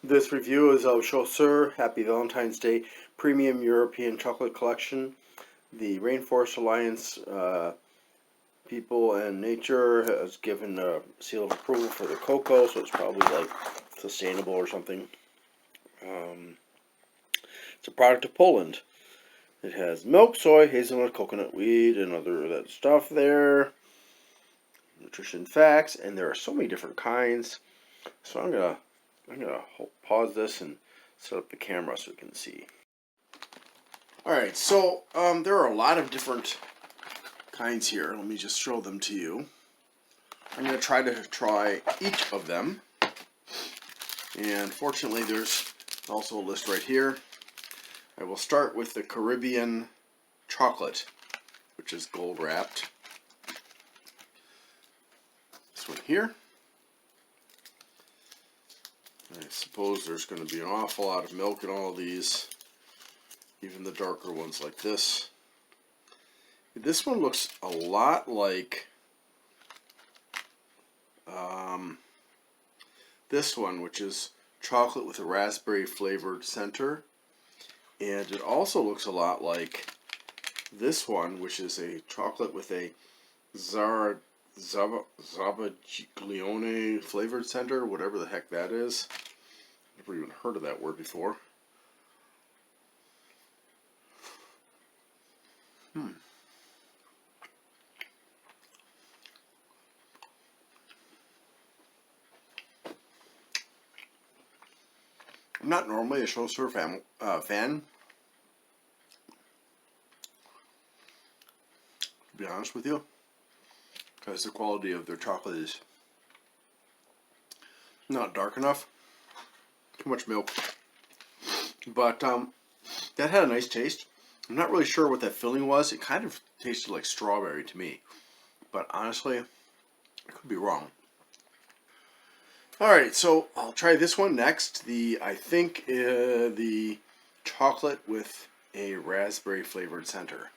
This review is of Choceur Happy Valentine's Day Premium European Chocolate Collection. The Rainforest Alliance People and Nature has given a seal of approval for the cocoa, so it's probably like sustainable or something. It's a product of Poland. It has milk, soy, hazelnut, coconut, wheat, and other that stuff there. Nutrition facts, and there are so many different kinds. So I'm gonna pause this and set up the camera so we can see. Alright, so there are a lot of different kinds here. Let me just show them to you. I'm going to try each of them. And fortunately there's also a list right here. I will start with the Caribbean chocolate, which is gold wrapped. This one here. I suppose there's going to be an awful lot of milk in all of these. Even the darker ones like this. This one looks a lot like this one, which is chocolate with a raspberry flavored center. And it also looks a lot like this one, which is a chocolate with a Zabaglione flavored center, whatever the heck that is. I've never even heard of that word before. I'm not normally a Choceur fan, to be honest with you, because the quality of their chocolate is not dark enough. Too much milk. But that had a nice taste. I'm not really sure what that filling was. It kind of tasted like strawberry to me. But honestly, I could be wrong. Alright, so I'll try this one next. I think the chocolate with a raspberry flavored center.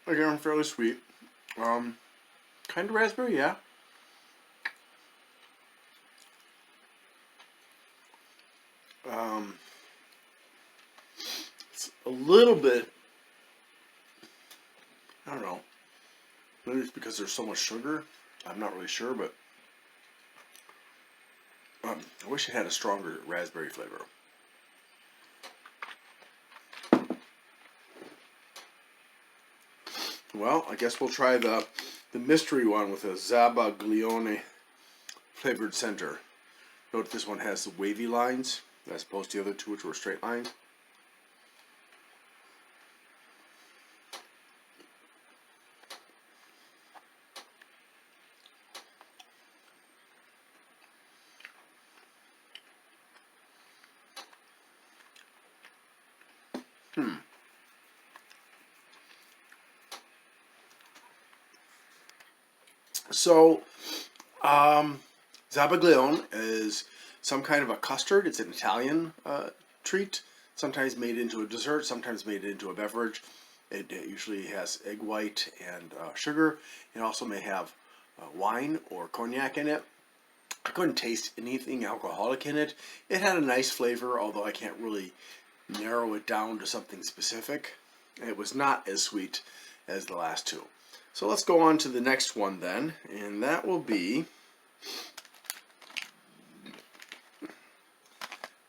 Again, fairly sweet. Kind of raspberry, yeah. It's a little bit, I don't know, maybe it's because there's so much sugar. I'm not really sure, but I wish it had a stronger raspberry flavor. Well, I guess we'll try the mystery one with a Zabaglione flavored center. Note this one has the wavy lines as opposed to the other two, which were straight lines. So, Zabaglione is some kind of a custard. It's an Italian treat, sometimes made into a dessert, sometimes made into a beverage. It usually has egg white and sugar. It also may have wine or cognac in it. I couldn't taste anything alcoholic in it. It had a nice flavor, although I can't really narrow it down to something specific. It was not as sweet as the last two. So let's go on to the next one then, and that will be,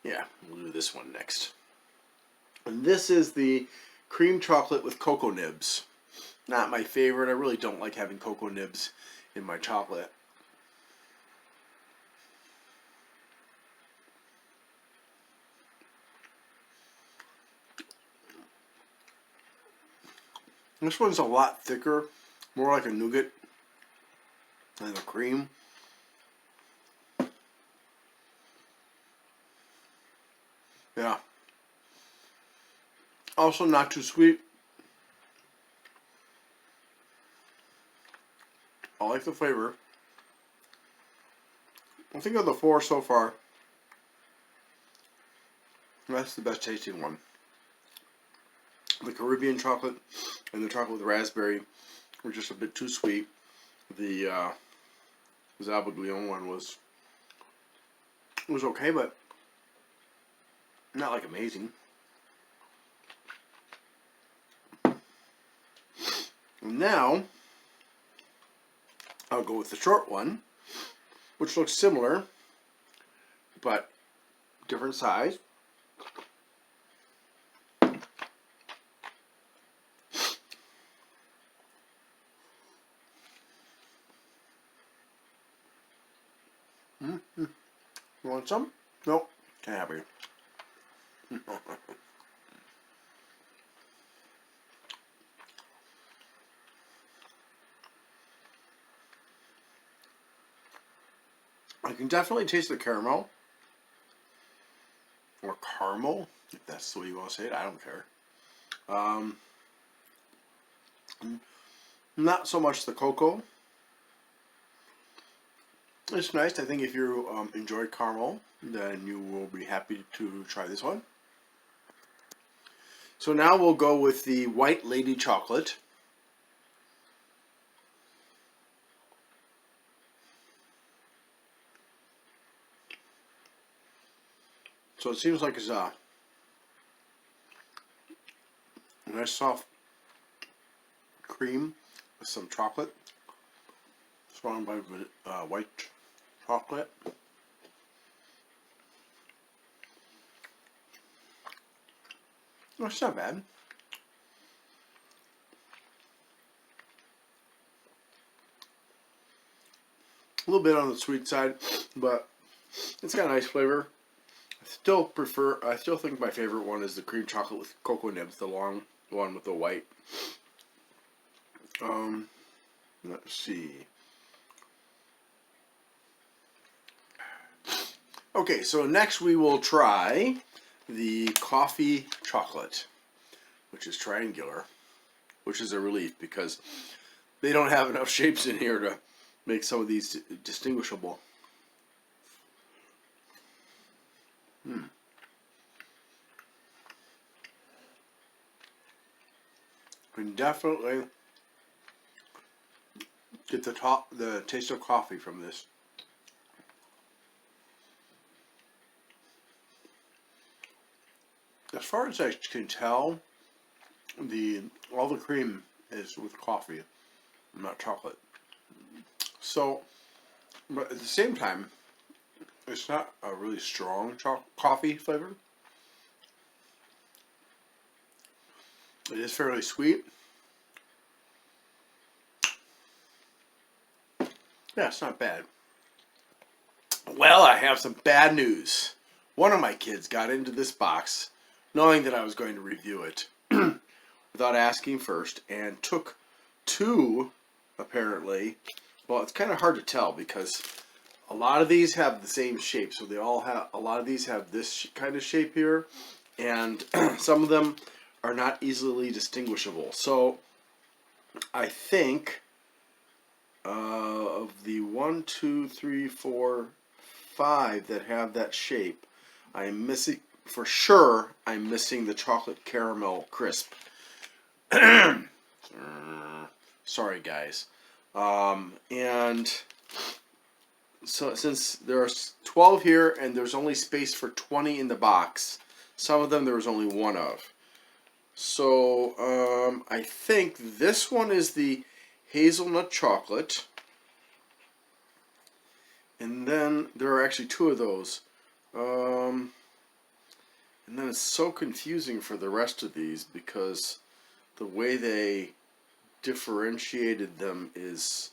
yeah, we'll do this one next. And this is the cream chocolate with cocoa nibs. Not my favorite. I really don't like having cocoa nibs in my chocolate. This one's a lot thicker, more like a nougat than the cream. Yeah. Also not too sweet. I like the flavor. I think of the 4 so far, that's the best tasting one. The Caribbean chocolate and the chocolate with raspberry were just a bit too sweet. The Zabaglione one was okay, but not like amazing. And now I'll go with the short one, which looks similar, but different size. You want some? Nope, can't have it. I can definitely taste the caramel. Or caramel, if that's the way you want to say it. I don't care. Not so much the cocoa. It's nice. I think if you enjoy caramel, then you will be happy to try this one. So now we'll go with the White Lady chocolate. So it seems like it's a nice soft cream with some chocolate, surrounded by white chocolate. Oh, it's not bad. A little bit on the sweet side, but it's got a nice flavor. I still think my favorite one is the cream chocolate with cocoa nibs, the long one with the white. Let's see. Okay, so next we will try the coffee chocolate, which is triangular, which is a relief because they don't have enough shapes in here to make some of these distinguishable. Can definitely get the taste of coffee from this. As far as I can tell, all the cream is with coffee, not chocolate. So, but at the same time, it's not a really strong coffee flavor. It is fairly sweet. Yeah, it's not bad. Well, I have some bad news. One of my kids got into this box knowing that I was going to review it without asking first and took 2, apparently. Well, it's kind of hard to tell because a lot of these have the same shape. So they all have, a lot of these have this kind of shape here, and some of them are not easily distinguishable. So I think of the 1, 2, 3, 4, 5 that have that shape, I'm missing, for sure, I'm missing the chocolate caramel crisp. Sorry, guys. And so since there's 12 here and there's only space for 20 in the box, some of them there was only 1 of. So I think this one is the hazelnut chocolate. And then there are actually 2 of those. And then it's so confusing for the rest of these because the way they differentiated them is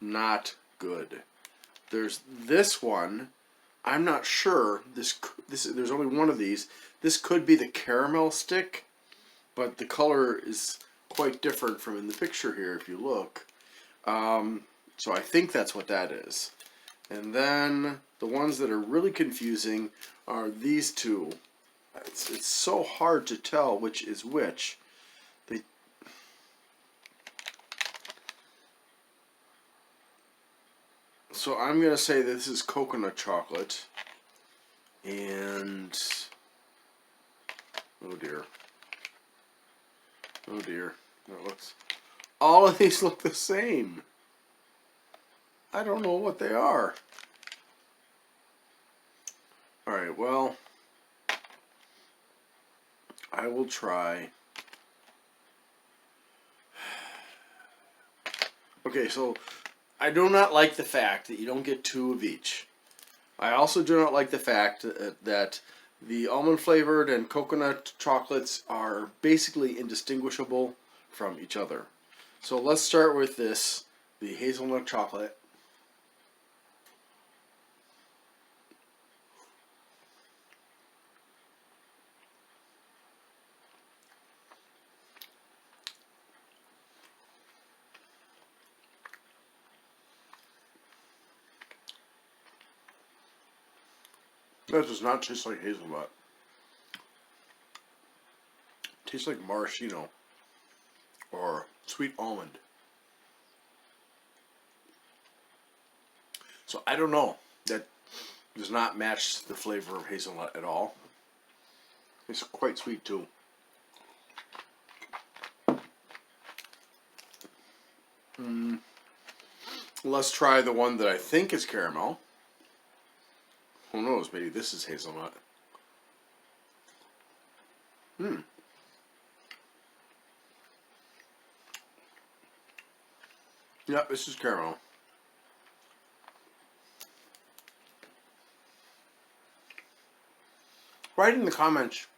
not good. There's this one. I'm not sure. There's only 1 of these. This could be the caramel stick, but the color is quite different from in the picture here if you look. So I think that's what that is. And then the ones that are really confusing are these 2. It's so hard to tell which is which. So I'm going to say this is coconut chocolate. And, oh dear. Oh dear. That looks, all of these look the same. I don't know what they are. Alright, well, I will try. Okay, so I do not like the fact that you don't get 2 of each. I also do not like the fact that the almond flavored and coconut chocolates are basically indistinguishable from each other. So let's start with this, the hazelnut chocolate. That does not taste like hazelnut. It tastes like maraschino or sweet almond. So I don't know. That does not match the flavor of hazelnut at all. It's quite sweet too. Let's try the one that I think is caramel. Who knows? Maybe this is hazelnut. Yep, this is caramel. Write in the comments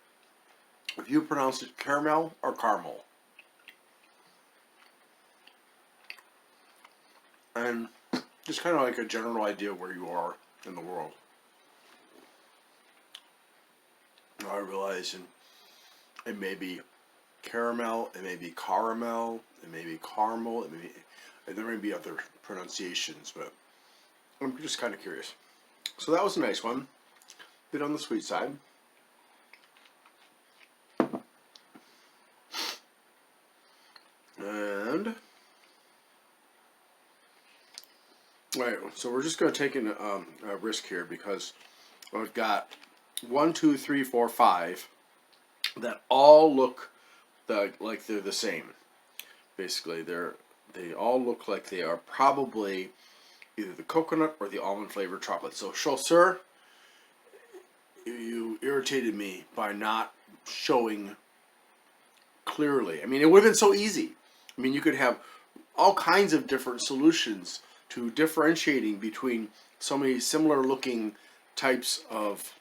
if you pronounce it caramel or caramel. And just kind of like a general idea where you are in the world. I realize it may be caramel, it may be caramel, it may be caramel, there may be other pronunciations, but I'm just kind of curious. So that was a nice one. Bit on the sweet side. And right, so we're just going to take a risk here because I've got 1, 2, 3, 4, 5 that all look like they're the same. Basically, they all look like they are probably either the coconut or the almond flavored chocolate. So, Choceur, you irritated me by not showing clearly. I mean, it would have been so easy. I mean, you could have all kinds of different solutions to differentiating between so many similar looking types of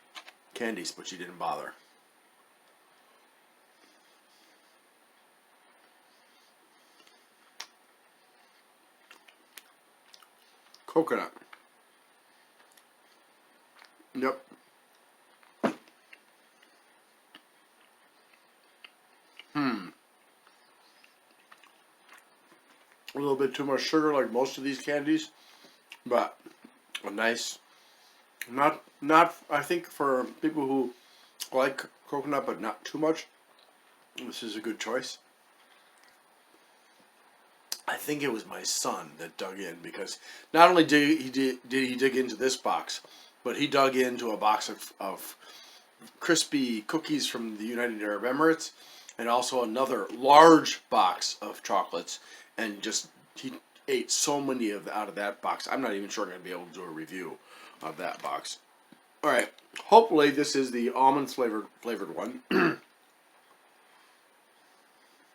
candies, but you didn't bother. Coconut. Yep. A little bit too much sugar like most of these candies, but a nice, not I think for people who like coconut but not too much, this is a good choice. I think it was my son that dug in because not only did he dig into this box, but he dug into a box of crispy cookies from the United Arab Emirates, and also another large box of chocolates, and just he ate so many out of that box. I'm not even sure I'm going to be able to do a review of that box. All right, hopefully this is the almond flavored one.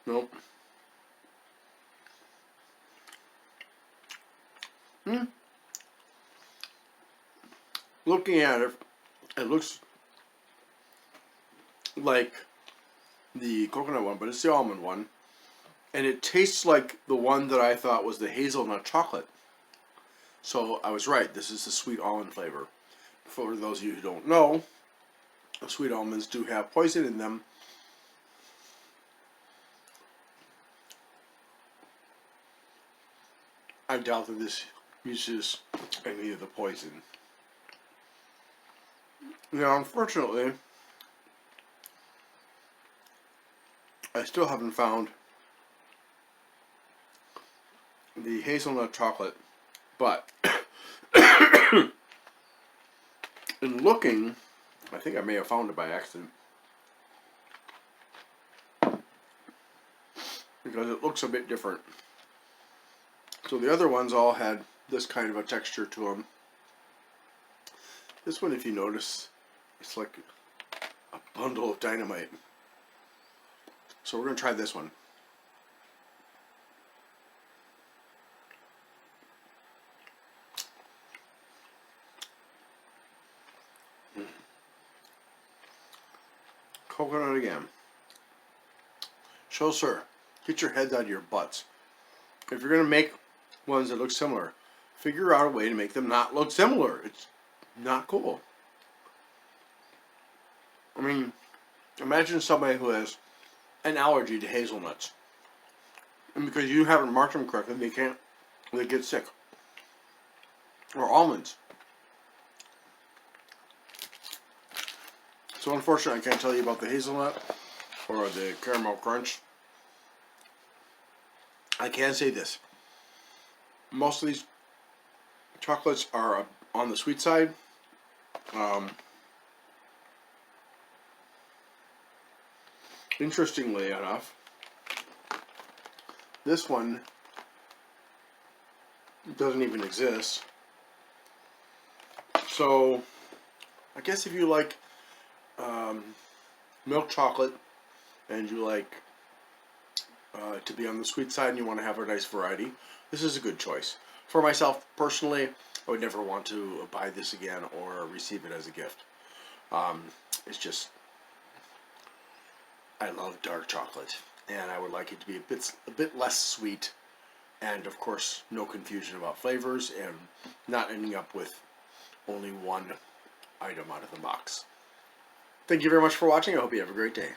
Nope. Looking at it, it looks like the coconut one, but it's the almond one. And it tastes like the one that I thought was the hazelnut chocolate. So I was right. This is the sweet almond flavor. For those of you who don't know, sweet almonds do have poison in them. I doubt that this uses any of the poison. Now, unfortunately, I still haven't found the hazelnut chocolate, but In looking, I think I may have found it by accident. Because it looks a bit different. So the other ones all had this kind of a texture to them. This one, if you notice, it's like a bundle of dynamite. So we're going to try this one. Coconut again. Choceur, get your heads out of your butts. If you're going to make ones that look similar, figure out a way to make them not look similar. It's not cool. I mean, imagine somebody who has an allergy to hazelnuts. And because you haven't marked them correctly, they get sick. Or almonds. So unfortunately, I can't tell you about the hazelnut or the caramel crunch. I can say this. Most of these chocolates are on the sweet side. Interestingly enough, this one doesn't even exist. So, I guess if you like milk chocolate and you like to be on the sweet side and you want to have a nice variety, this is a good choice. For myself, personally, I would never want to buy this again or receive it as a gift. It's just, I love dark chocolate, and I would like it to be a bit less sweet, and of course, no confusion about flavors, and not ending up with only one item out of the box. Thank you very much for watching. I hope you have a great day.